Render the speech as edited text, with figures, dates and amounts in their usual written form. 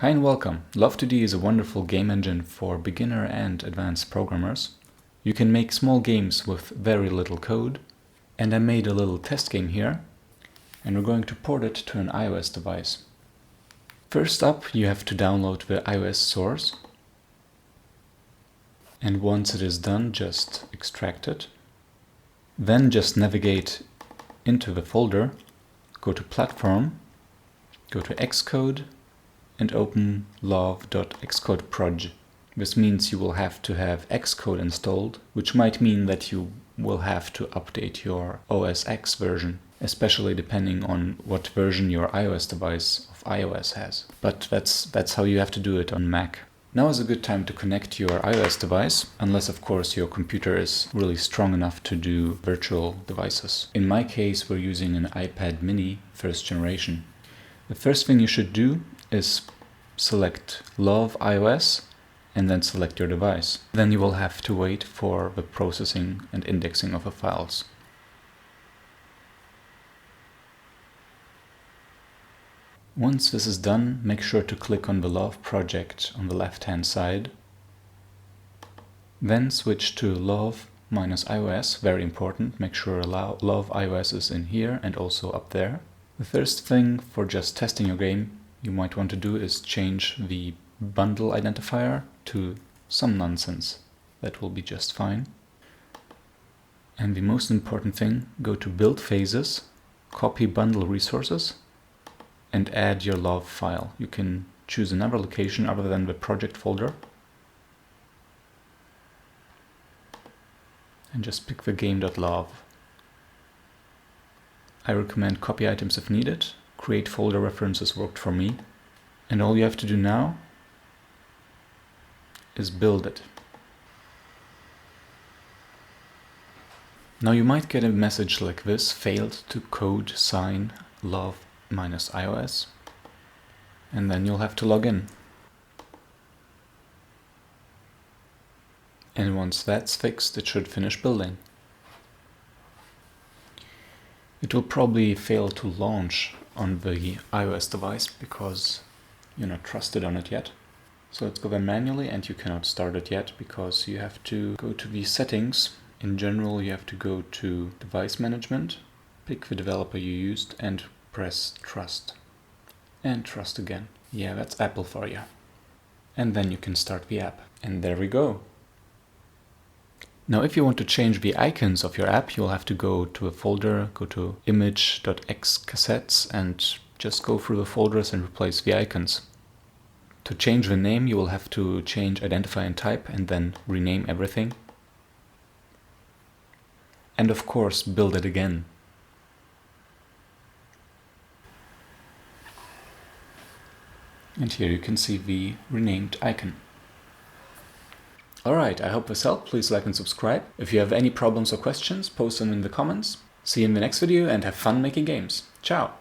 Hi and welcome. LOVE2D is a wonderful game engine for beginner and advanced programmers. You can make small games with very little code, and I made a little test game here, and we're going to port it to an iOS device. First up, you have to download the iOS source, and once it is done, just extract it. Then just navigate into the folder, go to Platform, go to Xcode, and open love.xcodeproj. This means you will have to have Xcode installed, which might mean that you will have to update your OS X version, especially depending on what version your iOS device of iOS has. But that's how you have to do it on Mac. Now is a good time to connect your iOS device, unless of course your computer is really strong enough to do virtual devices. In my case, we're using an iPad mini first generation. The first thing you should do is select love-ios and then select your device. Then you will have to wait for the processing and indexing of the files. Once this is done, make sure to click on the Love project on the left-hand side. Then switch to love-ios, very important. Make sure love-ios is in here and also up there. The first thing for just testing your game you might want to do is change the bundle identifier to some nonsense. That will be just fine. And the most important thing, go to Build Phases, copy bundle resources, and add your love file. You can choose another location other than the project folder. And just pick the game.love. I recommend copy items if needed. Create folder references worked for me. And all you have to do now is build it. Now you might get a message like this: failed to code sign love-ios. And then you'll have to log in. And once that's fixed, it should finish building. It will probably fail to launch on the iOS device because you're not trusted on it yet. So let's go there manually, and you cannot start it yet because you have to go to the settings. In general, you have to go to device management, pick the developer you used and press trust. And trust again. Yeah, that's Apple for you. And then you can start the app. And there we go. Now if you want to change the icons of your app, you'll have to go to a folder, go to image.xcassettes and just go through the folders and replace the icons. To change the name, you will have to change identifier and type and then rename everything. And of course, build it again. And here you can see the renamed icon. Alright, I hope this helped. Please like and subscribe. If you have any problems or questions, post them in the comments. See you in the next video and have fun making games. Ciao!